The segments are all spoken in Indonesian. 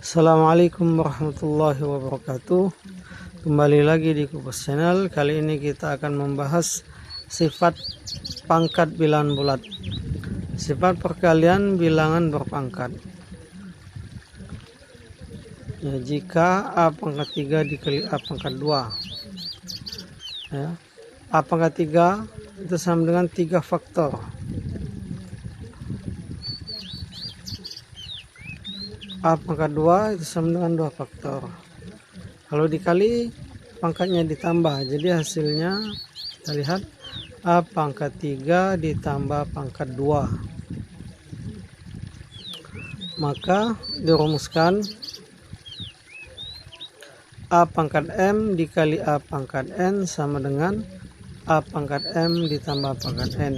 Assalamualaikum warahmatullahi wabarakatuh. Kembali lagi di Kupas Channel. Kali ini kita akan membahas sifat pangkat bilangan bulat. Sifat perkalian bilangan berpangkat. Ya, jika A pangkat 3 dikali A pangkat 2, ya, A pangkat 3 itu sama dengan 3 faktor. A pangkat 2 itu sama dengan 2 faktor. Kalau dikali, pangkatnya ditambah. Jadi hasilnya kita lihat A pangkat 3 ditambah pangkat 2. Maka dirumuskan A pangkat M dikali A pangkat N sama dengan A pangkat M ditambah pangkat N.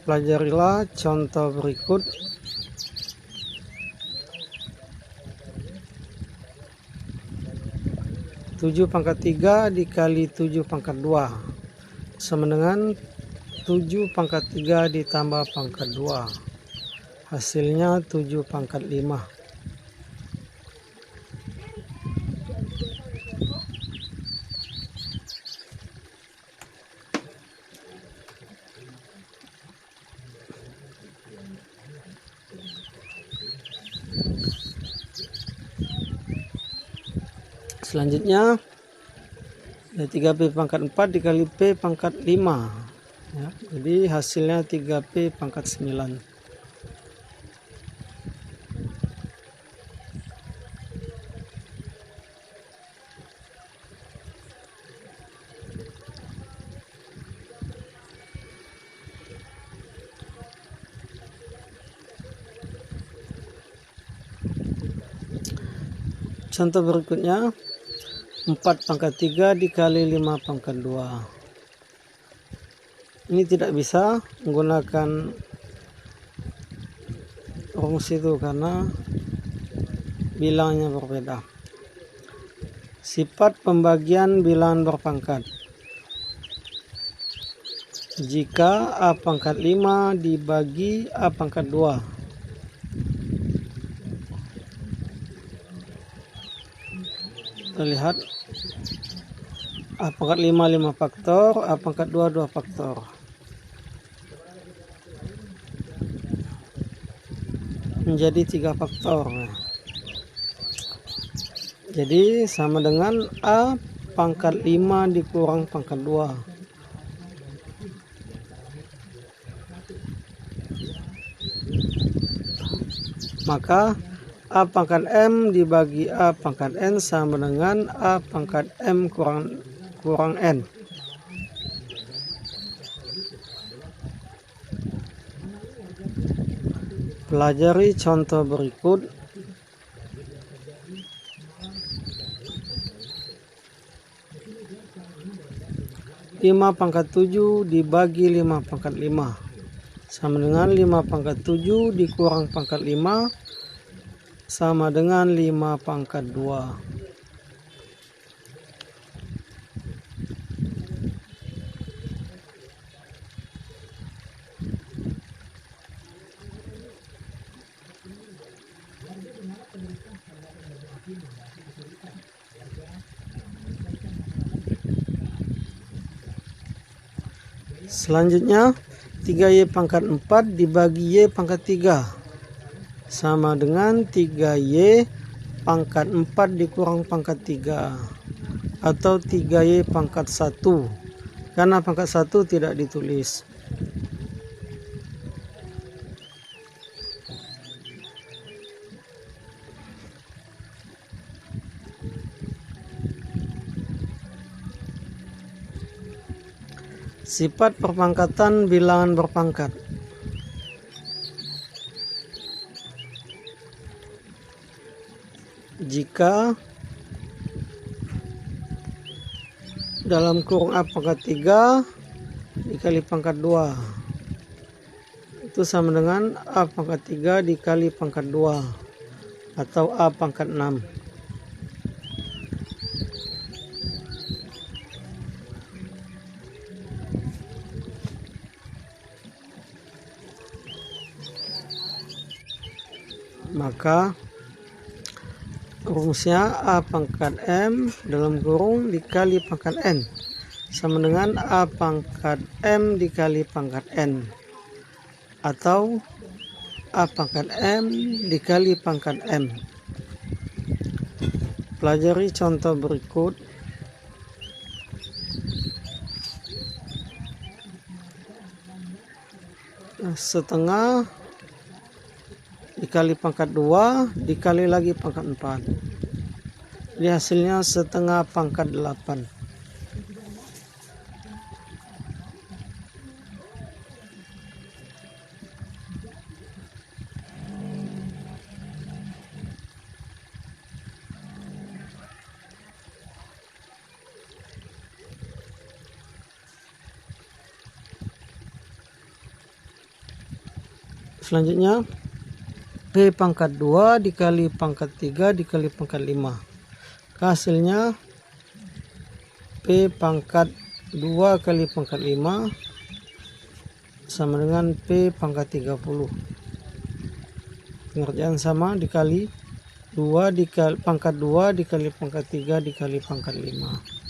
Pelajarilah contoh berikut. Tujuh pangkat 3 dikali 7 pangkat 2 sama dengan 7 pangkat 3 ditambah pangkat 2. Hasilnya 7 pangkat 5. Selanjutnya ya, 3P pangkat 4 dikali P pangkat 5, ya, jadi hasilnya 3P pangkat 9. Contoh berikutnya 4 pangkat 3 dikali 5 pangkat 2. Ini tidak bisa menggunakan rumus itu karena bilangnya berbeda. Sifat pembagian bilangan berpangkat. Jika A pangkat 5 dibagi A pangkat 2, kita lihat A pangkat 5 5 faktor, A pangkat 2 2 faktor. Menjadi 3 faktor. Jadi sama dengan A pangkat 5 dikurang pangkat 2. Maka A pangkat M dibagi A pangkat N sama dengan A pangkat M kurang N. Pelajari contoh berikut. Lima pangkat 7 dibagi 5 pangkat 5 sama dengan 5 pangkat 7 dikurang pangkat 5 sama dengan 5 pangkat 2. Selanjutnya 3Y pangkat 4 dibagi Y pangkat 3 sama dengan 3Y pangkat 4 dikurang pangkat 3 atau 3Y pangkat 1 karena pangkat 1 tidak ditulis. Sifat perpangkatan bilangan berpangkat. Jika dalam kurung A pangkat 3 dikali pangkat 2 itu sama dengan A pangkat 3 dikali pangkat 2 atau A pangkat 6. Maka rumusnya A pangkat M dalam kurung dikali pangkat N sama dengan A pangkat M dikali pangkat N, atau A pangkat M dikali pangkat M. Pelajari contoh berikut. Setengah dikali pangkat 2 dikali lagi pangkat 4. Jadi hasilnya setengah pangkat 8. Selanjutnya P pangkat 2 dikali pangkat 3 dikali pangkat 5. Hasilnya P pangkat 2 kali pangkat 5 sama dengan P pangkat 30. Pengerjaan sama, dikali 2 dikali pangkat 2 dikali pangkat 3 dikali pangkat 5.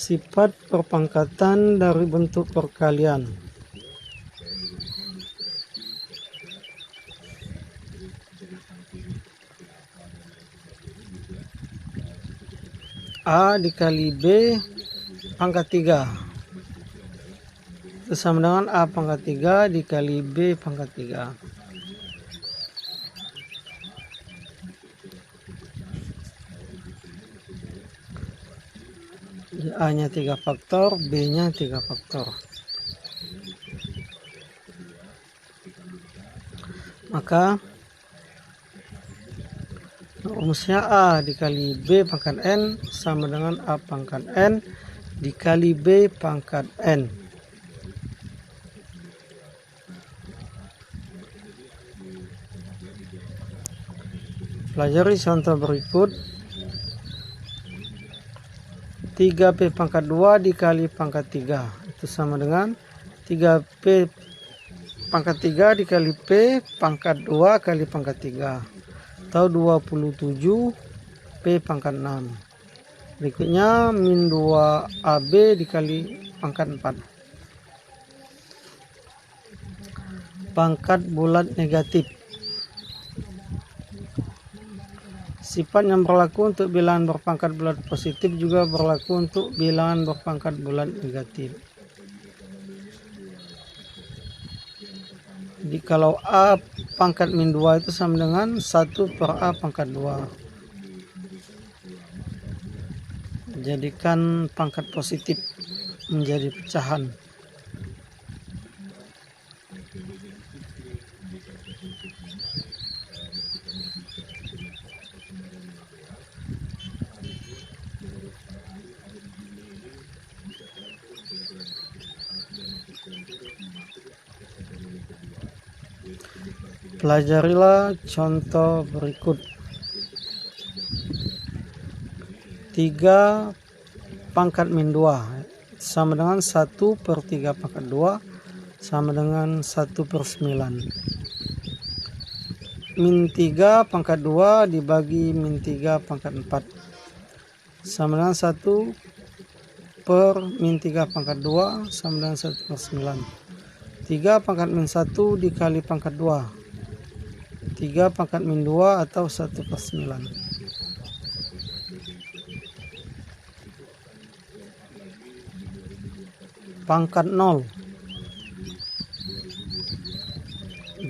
Sifat perpangkatan dari bentuk perkalian. A dikali B pangkat 3 itu sama dengan A pangkat 3 dikali B pangkat 3. A-nya 3 faktor, B-nya 3 faktor. Maka rumusnya A dikali B pangkat N sama dengan A pangkat N dikali B pangkat N. Pelajari contoh berikut. 3P pangkat 2 dikali pangkat 3 itu sama dengan 3P pangkat 3 dikali P pangkat 2 kali pangkat 3 atau 27 P pangkat 6. Berikutnya min 2 AB dikali pangkat 4. Pangkat bulat negatif. Sifat yang berlaku untuk bilangan berpangkat bulat positif juga berlaku untuk bilangan berpangkat bulat negatif. Jadi kalau A pangkat min 2 itu sama dengan 1 per A pangkat 2. Jadikan pangkat positif menjadi pecahan. Pelajarilah contoh berikut. 3 pangkat min 2 sama dengan 1 per 3 pangkat 2 sama dengan 1 per 9. Min 3 pangkat 2 dibagi min 3 pangkat 4 sama dengan 1 per min 3 pangkat 2 sama dengan 1 per 9. 3 pangkat min 1 dikali pangkat 2. 3 pangkat min 2 atau 1 per 9. Pangkat 0.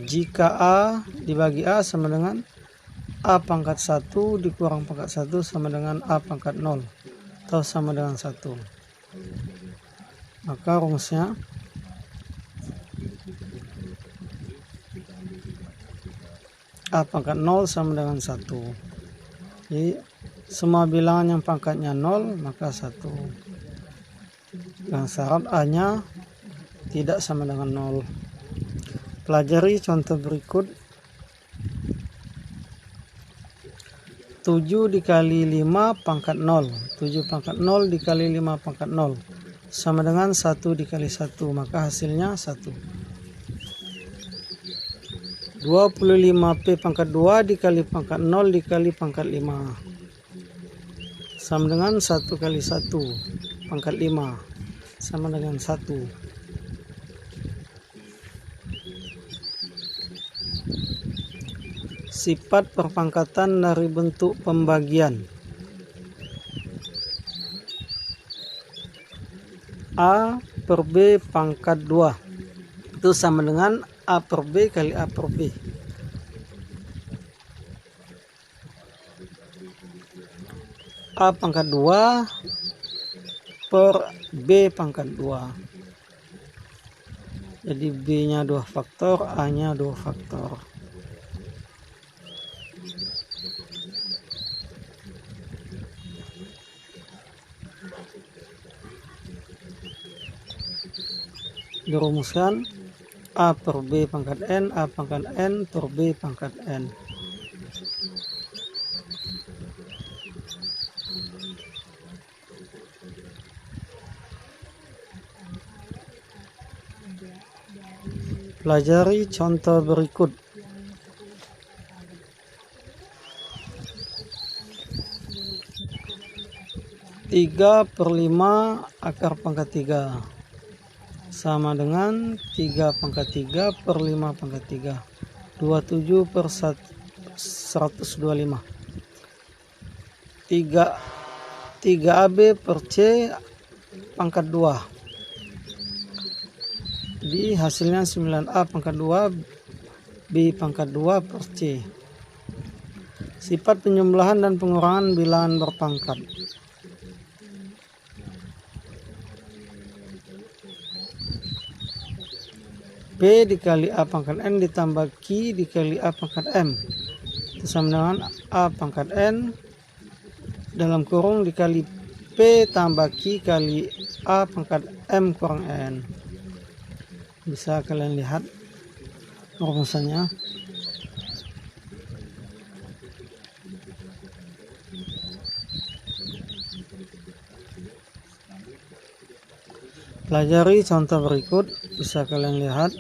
Jika A dibagi A sama dengan A pangkat 1 dikurang pangkat 1 sama dengan A pangkat 0. atau sama dengan 1. Maka rumusnya A pangkat 0 sama dengan 1. Jadi semua bilangan yang pangkatnya 0 maka 1. Dengan syarat A-nya tidak sama dengan 0. Pelajari contoh berikut. 7 dikali 5 pangkat 0. 7 pangkat 0 dikali 5 pangkat 0 sama dengan 1 dikali 1, maka hasilnya 1. 25P pangkat 2 dikali pangkat 0 dikali pangkat 5 sama dengan 1 kali 1 pangkat 5 sama dengan 1. Sifat perpangkatan dari bentuk pembagian. A per B pangkat 2 itu sama dengan A per B kali A per B. A pangkat 2 per B pangkat 2. Jadi B-nya 2 faktor, A-nya 2 faktor. Dirumuskan A per B pangkat N, A pangkat N per B pangkat N. Pelajari contoh berikut. Tiga per 5 akar pangkat 3 sama dengan 3 pangkat 3 per 5 pangkat 3. 27 per 125. 3AB per C pangkat 2. Jadi hasilnya 9A pangkat 2 B pangkat 2 per C. Sifat penjumlahan dan pengurangan bilangan berpangkat. B dikali A pangkat N ditambah Q dikali A pangkat M itu sama dengan A pangkat N dalam kurung dikali P tambah Q kali A pangkat M kurang N. Bisa kalian lihat rumusannya. Pelajari contoh berikut, bisa kalian lihat.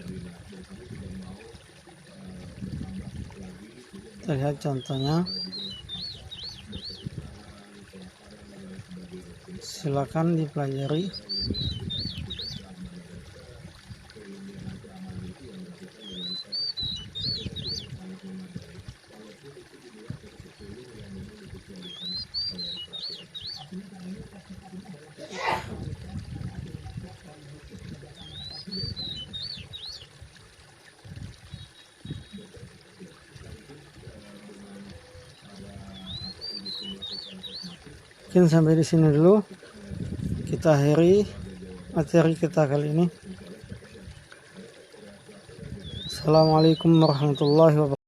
Kita lihat contohnya. Silakan dipelajari. Mungkin sampai di sini dulu. Kita akhiri materi kita kali ini. Assalamualaikum warahmatullahi wabarakatuh.